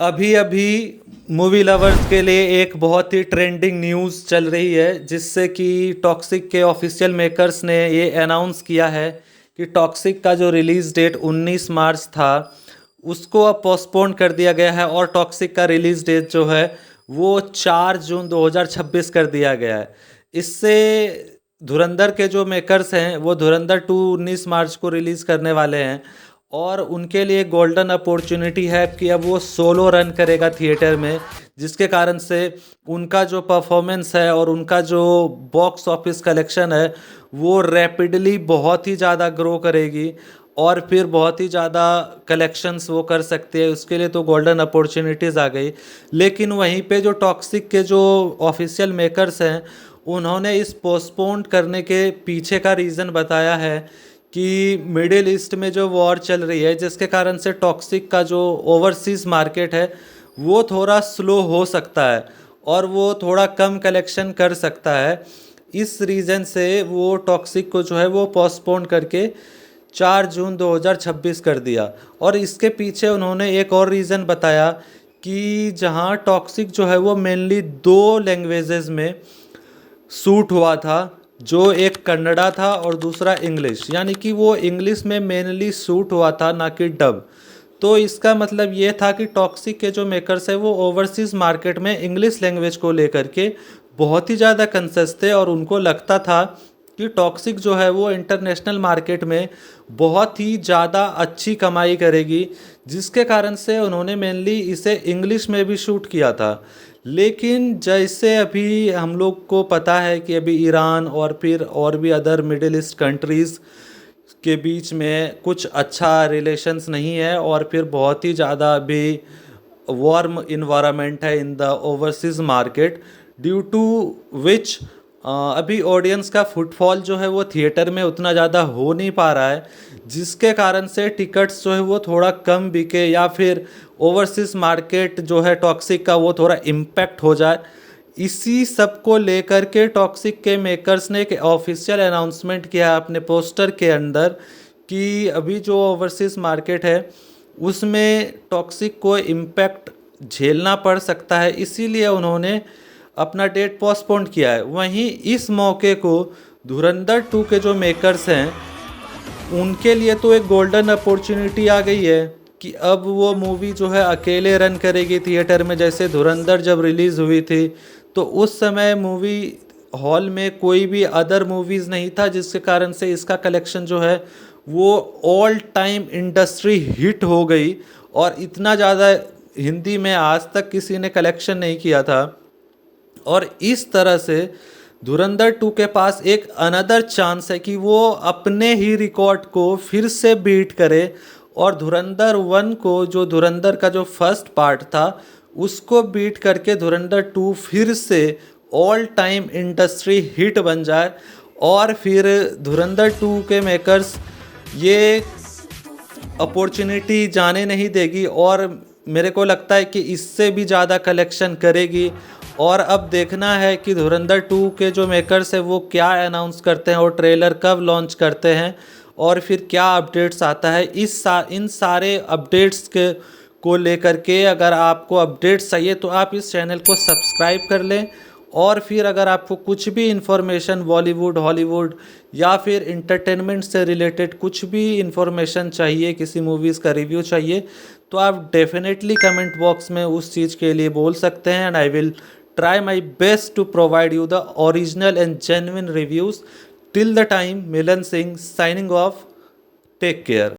अभी अभी movie lovers के लिए एक बहुत ही ट्रेंडिंग न्यूज़ चल रही है, जिससे कि टॉक्सिक के ऑफिशियल मेकर्स ने ये अनाउंस किया है कि टॉक्सिक का जो रिलीज़ डेट 19 मार्च था उसको अब पोस्टपोन कर दिया गया है और टॉक्सिक का रिलीज़ डेट जो है वो 4 जून 2026 कर दिया गया है। इससे धुरंधर के जो मेकर्स हैं वो धुरंधर 2 19 मार्च को रिलीज़ करने वाले हैं और उनके लिए गोल्डन अपॉर्चुनिटी है कि अब वो सोलो रन करेगा थिएटर में, जिसके कारण से उनका जो परफॉर्मेंस है और उनका जो बॉक्स ऑफिस कलेक्शन है वो रैपिडली बहुत ही ज़्यादा ग्रो करेगी और फिर बहुत ही ज़्यादा कलेक्शंस वो कर सकते हैं। उसके लिए तो गोल्डन अपॉर्चुनिटीज़ आ गई। लेकिन वहीं पे जो टॉक्सिक के जो ऑफिशियल मेकर्स हैं उन्होंने इस पोस्टपोन करने के पीछे का रीज़न बताया है कि मिडिल ईस्ट में जो वॉर चल रही है, जिसके कारण से टॉक्सिक का जो ओवरसीज़ मार्केट है वो थोड़ा स्लो हो सकता है और वो थोड़ा कम कलेक्शन कर सकता है। इस रीज़न से वो टॉक्सिक को जो है वो पोस्टपोन करके 4 जून 2026 कर दिया। और इसके पीछे उन्होंने एक और रीज़न बताया कि जहाँ टॉक्सिक जो है वो मेनली 2 लैंग्वेजेस में शूट हुआ था, जो एक कन्नड़ा था और दूसरा इंग्लिश, यानी कि वो इंग्लिश में मेनली शूट हुआ था ना कि डब। तो इसका मतलब ये था कि टॉक्सिक के जो मेकर्स है वो ओवरसीज़ मार्केट में इंग्लिश लैंग्वेज को लेकर के बहुत ही ज़्यादा कंसर्स थे और उनको लगता था कि टॉक्सिक जो है वो इंटरनेशनल मार्केट में बहुत ही ज़्यादा अच्छी कमाई करेगी, जिसके कारण से उन्होंने मेनली इसे इंग्लिश में भी शूट किया था। लेकिन जैसे अभी हम लोग को पता है कि अभी ईरान और फिर और भी अदर मिडिल ईस्ट कंट्रीज़ के बीच में कुछ अच्छा रिलेशंस नहीं है और फिर बहुत ही ज़्यादा अभी वार्म इन्वायरमेंट है in the overseas market, due to which अभी ऑडियंस का फुटफॉल जो है वो थिएटर में उतना ज़्यादा हो नहीं पा रहा है, जिसके कारण से टिकट्स जो है वो थोड़ा कम बिके या फिर ओवरसीज़ मार्केट जो है टॉक्सिक का वो थोड़ा इम्पैक्ट हो जाए। इसी सब को लेकर के टॉक्सिक के मेकर्स ने एक ऑफिशियल अनाउंसमेंट किया है अपने पोस्टर के अंदर कि अभी जो ओवरसीज़ मार्केट है उसमें टॉक्सिक को इम्पैक्ट झेलना पड़ सकता है, इसीलिए उन्होंने अपना डेट पोस्टपोन किया है। वहीं इस मौके को धुरंधर 2 के जो मेकर्स हैं उनके लिए तो एक गोल्डन अपॉर्चुनिटी आ गई है कि अब वो मूवी जो है अकेले रन करेगी थिएटर में। जैसे धुरंधर जब रिलीज़ हुई थी तो उस समय मूवी हॉल में कोई भी अदर मूवीज़ नहीं था, जिसके कारण से इसका कलेक्शन जो है वो ऑल टाइम इंडस्ट्री हिट हो गई और इतना ज़्यादा हिंदी में आज तक किसी ने कलेक्शन नहीं किया था। और इस तरह से धुरंधर 2 के पास एक अनदर चांस है कि वो अपने ही रिकॉर्ड को फिर से बीट करे और धुरंधर 1 को, जो धुरंधर का जो फर्स्ट पार्ट था, उसको बीट करके धुरंधर 2 फिर से ऑल टाइम इंडस्ट्री हिट बन जाए और फिर धुरंधर 2 के मेकर्स ये अपॉर्चुनिटी जाने नहीं देगी और मेरे को लगता है कि इससे भी ज़्यादा कलेक्शन करेगी। और अब देखना है कि धुरंधर 2 के जो मेकर्स हैं वो क्या अनाउंस करते हैं और ट्रेलर कब लॉन्च करते हैं और फिर क्या अपडेट्स आता है। इन सारे अपडेट्स के को लेकर के अगर आपको अपडेट्स चाहिए तो आप इस चैनल को सब्सक्राइब कर लें। और फिर अगर आपको कुछ भी इन्फॉर्मेशन बॉलीवुड, हॉलीवुड या फिर इंटरटेनमेंट से रिलेटेड कुछ भी इन्फॉर्मेशन चाहिए, किसी मूवीज़ का रिव्यू चाहिए, तो आप डेफिनेटली कमेंट बॉक्स में उस चीज़ के लिए बोल सकते हैं and I will try my best to provide you the original and genuine reviews. Till the time, Milan Singh signing off. Take care.